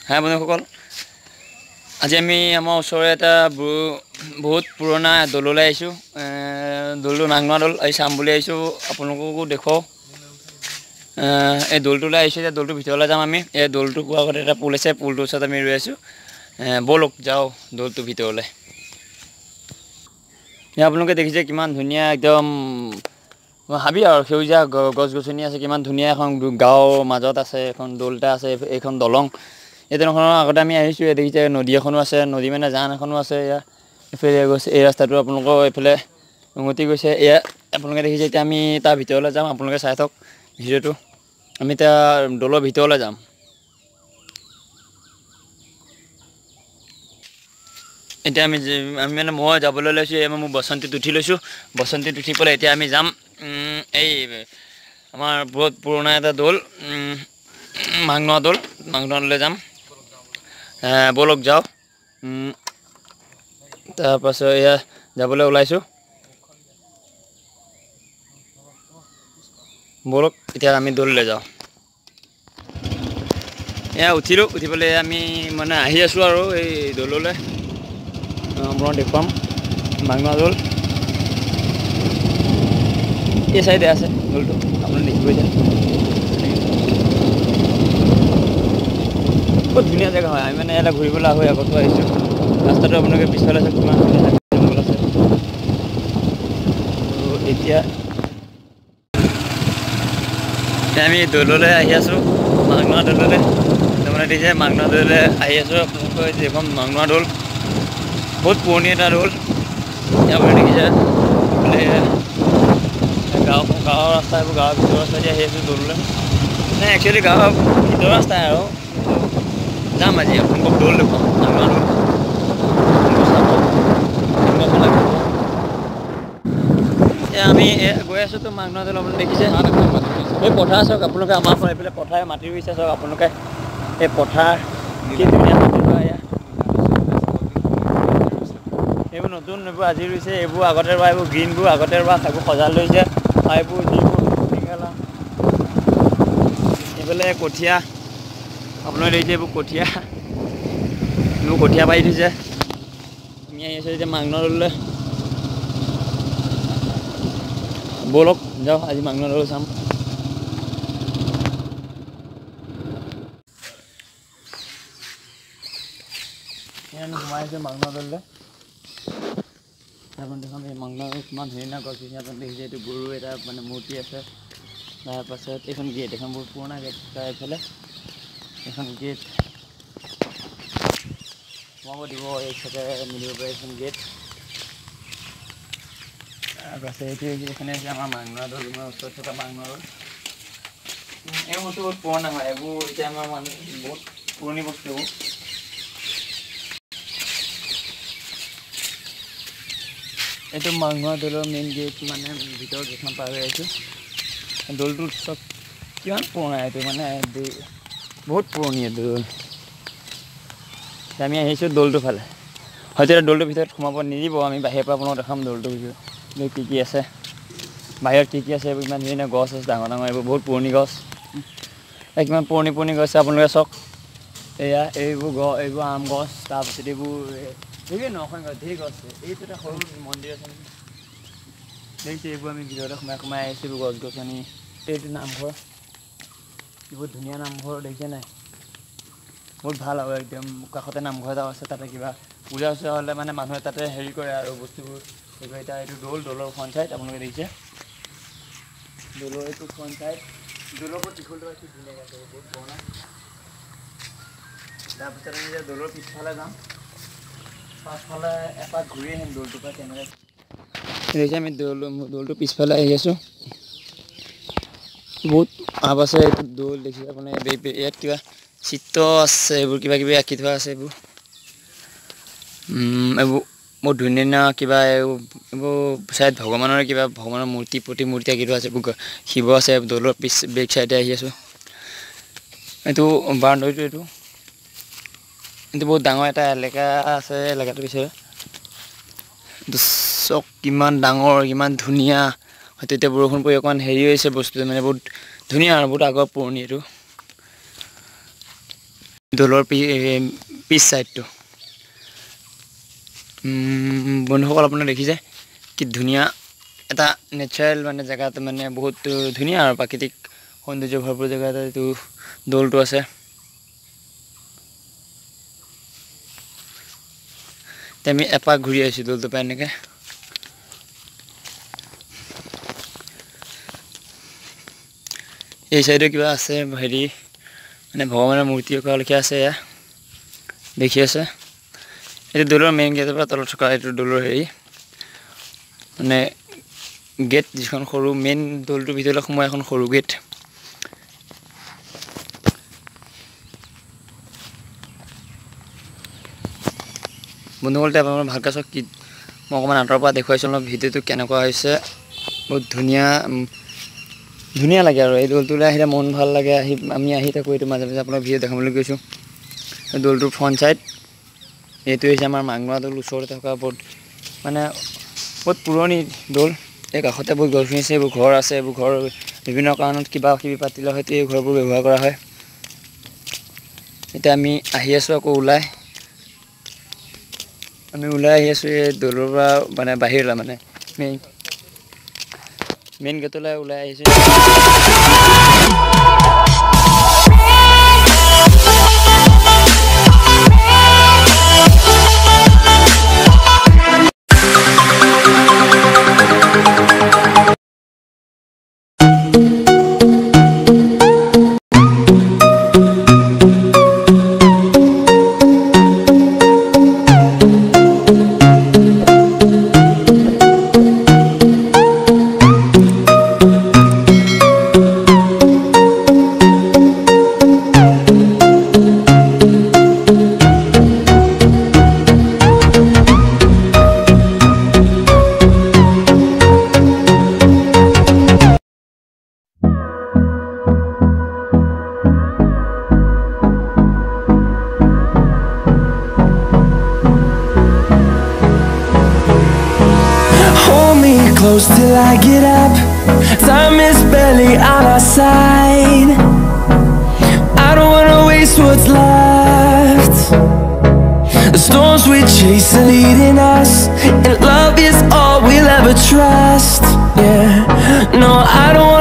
হাই বন্ধুসকল, আজি আমি আমাৰ ওচৰৰে এটা বহুত পুৰণা দললৈ আহিছোঁ। দলটো নাংনোৱা দল আজি চাম বুলি আহিছোঁ, আপোনালোককো দেখুৱাওঁ। এই দলটোলৈ আহিছোঁ, এতিয়া দলটোৰ ভিতৰলৈ যাম আমি। এই দলটো পোৱাৰ আগতে এটা পুল আছে, পুলটোৰ ওচৰত আমি ৰৈ আছোঁ। ব'লক যাওঁ দলটোৰ ভিতৰলৈ। এতিয়া আপোনালোকে দেখিছে কিমান ধুনীয়া একদম হাবি আৰু সেউজীয়া গছ গছনি আছে, কিমান ধুনীয়া এখন গাঁৱৰ মাজত আছে এখন দল এটা আছে। এইখন দলং, এই দলংখনৰ আগতে আমি আহিছোঁ। দেখিছে নদী এখনো আছে, নদী মানে জান এখনো আছে। এইফালে গৈছে, এই ৰাস্তাটো আপোনালোকৰ এইফালে উন্নতি গৈছে। এয়া আপোনালোকে দেখিছে। এতিয়া আমি তাৰ ভিতৰলৈ যাম, আপোনালোকে চাই থাকক ভিডিঅ'টো। আমি এতিয়া দলৰ ভিতৰলৈ যাম। এতিয়া আমি মানে মই যাবলৈ লৈছোঁ। মই বসন্তীত উঠি লৈছোঁ। বসন্তীত উঠি পেলাই এতিয়া আমি যাম এই আমাৰ বহুত পুৰণা এটা দৌল, মাংনোৱা দৌল। মাংনোৱা দৌললৈ যাম, ব'লক যাওঁ। তাৰপাছত এয়া যাবলৈ ওলাইছোঁ। ব'লক এতিয়া আমি দৌললৈ যাওঁ। এয়া উঠিলোঁ, উঠি পেলাই আমি মানে আহি আছোঁ আৰু এই দৌললৈ। মই দেখুৱাম মাংনোৱা দৌল। এই চাইডে আছে দৌলটো, আপুনি দেখিব। এতিয়া বহুত ধুনীয়া জেগা হয়। আমি মানে ইয়ালৈ ঘূৰিবলৈ আহোঁ, আগতো আহিছোঁ। ৰাস্তাটো আপোনালোকে পিছফালে আছে, কিমান ধুনীয়া জংঘল আছে। এতিয়া আমি দৌললৈ আহি আছোঁ, মাংনোৱা দৌললৈ। তাৰমানে দেখিছে মাংনোৱা দৌললৈ আহি আছোঁ। আপোনালোকৰ যিখন মাংনোৱা দৌল বহুত পুৰণি এটা দৌল। আপুনি দেখিছে গাঁৱৰ ৰাস্তা, এইবোৰ গাঁৱৰ ভিতৰৰ ৰাস্তা দি আহি আছোঁ দৌললৈ। মানে একচুৱেলি গাঁৱৰ ভিতৰৰ ৰাস্তাই আৰু যাম আজি আপোনালোকক দৌল দেখুৱাম, মাংনোৱা দৌল। এতিয়া আমি গৈ আছোঁ তো মাংনোৱা দৌল। আপুনি দেখিছে এই পথাৰ চাওক আপোনালোকে, আমাৰ পৰা এইফালে পথাৰে মাটি ৰুইছে চাওক আপোনালোকে। এই পথাৰ কি ধুনীয়া মাটি ৰোৱা। এইবোৰ নতুন, এইবোৰ আজি ৰুইছে। এইবোৰ আগতে ৰোৱা, এইবোৰ গ্ৰীণবোৰ আগতে ৰোৱা, সেইবোৰ সজাল লৈছে। আৰু এইবোৰ যিবোৰ এইফালে কঠীয়া আপোনালোকে দেখিছে, এইবোৰ কঠীয়া পাৰি থৈছে। আমি আহি আছোঁ এতিয়া মাংনোৱা দৌললৈ। ব'লক যাওঁ, আজি মাংনোৱা দৌল চাম। আমি সোমাই আহিছোঁ মাংনোৱা দৌললৈ। আপুনি দেখোন এই মাংনোৱা দৌল কিমান ধুনীয়া গছ গছনি আপুনি দেখিছে। এইটো গৰু এটা মানে মূৰ্তি আছে। তাৰপাছত এইখন গেট, এখন বহুত পুৰণা গেট। তাৰ এইফালে এখন গেট সোমাব দিব, এই চাইডে মিলিব পাৰে এইখন গেট। তাৰপাছত এইখনে হৈছে আমাৰ মাংনোৱা দৌল, ওচৰত থকা মাংনোৱা দৌল। এই বস্তু বহুত পুৰণা হয়, এইবোৰ এতিয়া আমাৰ মানুহ বহুত পুৰণি বস্তু এইবোৰ। এইটো মাংনোৱা দৌলৰ মেইন গেট, মানে ভিতৰৰ গেটখন পাৰ হৈ আহিছোঁ। দৌলটোত চব কিমান পুৰণা, এইটো মানে বহুত পুৰণি এইটো দৌল। আমি আহিছোঁ দৌলটোৰ ফালে। হয়তো এতিয়া দৌলটোৰ ভিতৰত সোমাব নিদিব, আমি বাহিৰৰ পৰা আপোনালোকক দেখাম দৌলটোৰ ভিতৰত কি কি আছে, বাহিৰত কি কি আছে। এইবোৰ ইমান ধুনীয়া গছ আছে, ডাঙৰ ডাঙৰ। এইবোৰ বহুত পুৰণি গছ, কিমান পুৰণি গছ আছে আপোনালোকে চাওক। এয়া এইবোৰ আম গছ। তাৰপিছত এইবোৰ নৰসিংহ গছ, ধেৰ গছ আছে। এইটো এটা সৰু মন্দিৰ আছে নেকি, দেখিছে। এইবোৰ আমি ভিতৰতে সোমাই আহিছোঁ, গছ গছনি। এইটো নামঘৰ, বহুত ধুনীয়া নামঘৰ, দেখিছে নাই। বহুত ভাল আৰু একদম কাষতে নামঘৰ এটাও আছে। তাতে কিবা পূজা চূজা হ'লে মানে মানুহে তাতে হেৰি কৰে আৰু বস্তুবোৰ হেৰি কৰে। এতিয়া এইটো দৌলৰ ফ্ৰণ্ট চাইড আপোনালোকে দেখিছে। দৌলৰ এইটো ফ্ৰণ্ট চাইড, দৌলৰ ওপৰত ত্ৰিশূলটো আছে, ধুনীয়াকৈ আছে, বহুত পুৰণা। তাৰপিছত আমি এতিয়া দৌলৰ পিছফালে যাম। পাছফালে এপাক ঘূৰি আহিম দৌলটোৰ পৰা কেমেৰা। দেখিছে আমি দৌলটোৰ পিছফালে আহি আছোঁ। বহুত আপ আছে এইটো দৌল, দেখিছে আপুনি। ইয়াত কিবা চিত্ৰ আছে, এইবোৰ কিবা কিবি আঁকি থোৱা আছে। এইবোৰ বহুত ধুনীয়া ধুনীয়া কিবা এইবোৰ চাইড ভগৱানৰ কিবা ভগৱানৰ প্ৰতিমূৰ্তি আঁকি থোৱা আছে। এইবোৰ শিৱ আছে। দৌলৰ বেক চাইডে আহি আছোঁ। এইটো বাউণ্ডেৰীটো, এইটো বহুত ডাঙৰ এটা এলেকা আছে। এলেকাটো পিছতে চক কিমান ডাঙৰ, কিমান ধুনীয়া। হয়তো এতিয়া বৰষুণ পৰি অকণমান হেৰি হৈছে বস্তুটো, মানে বহুত ধুনীয়া আৰু বহুত আগৰ পুৰণি এইটো। দলৰ পিছ সাইডটো বন্ধুসকল আপোনালোকে দেখিছে কি ধুনীয়া এটা নেচাৰেল মানে জেগাত মানে বহুত ধুনীয়া আৰু প্ৰাকৃতিক সৌন্দৰ্য ভৰপূৰ জেগা এটা এইটো দৌলটো আছে আমি এপাক ঘূৰি আহিছোঁ দৌলটো পৰা এনেকৈ এই সাইডে কিবা আছে হেৰি মানে ভগৱানৰ মূৰ্তি থকা লিখা আছে এয়া দেখি আছে এইটো দৌলৰ মেইন গেটৰ পৰা তলত থকা এইটো দৌলৰ হেৰি মানে গেট যিখন সৰু মেইন দৌলটোৰ ভিতৰলৈ সোমাই এখন সৰু গেট বন্ধুসকল আপোনালোকে ভালকৈ চাওক কি মই অকণমান আঁতৰৰ পৰা দেখুৱাইছোঁ অলপ ভিডিঅ'টো কেনেকুৱা হৈছে বহুত ধুনীয়া লাগে আৰু এই দৌলটোলৈ আহিলে মন ভাল লাগে আমি আহি থাকোঁ এইটো মাজে মাজে আপোনাক ভিডিঅ' দেখাবলৈ গৈছোঁ দৌলটোৰ ফ্ৰণ্ট চাইড এইটো হৈছে আমাৰ মাংমৰা দৌল ওচৰতে থকা বহুত পুৰণি দৌল এই কাষতে বহুত গছ গছনি আছে এইবোৰ ঘৰ আছে এইবোৰ ঘৰ বিভিন্ন কাৰণত কিবা কিবি পাতিলে হয়তো এই ঘৰবোৰ ব্যৱহাৰ কৰা হয় এতিয়া আমি আহি আছোঁ আকৌ আমি ওলাই আহি আছোঁ এই দৌলৰ পৰা মানে বাহিৰলৈ মানে মেইন গেটলৈ ওলাই আহিছোঁ Close till I get up. Time is barely on our side. I don't wanna waste what's left. The storms we chase are leading us, and love is all we'll ever trust. Yeah, no, I don't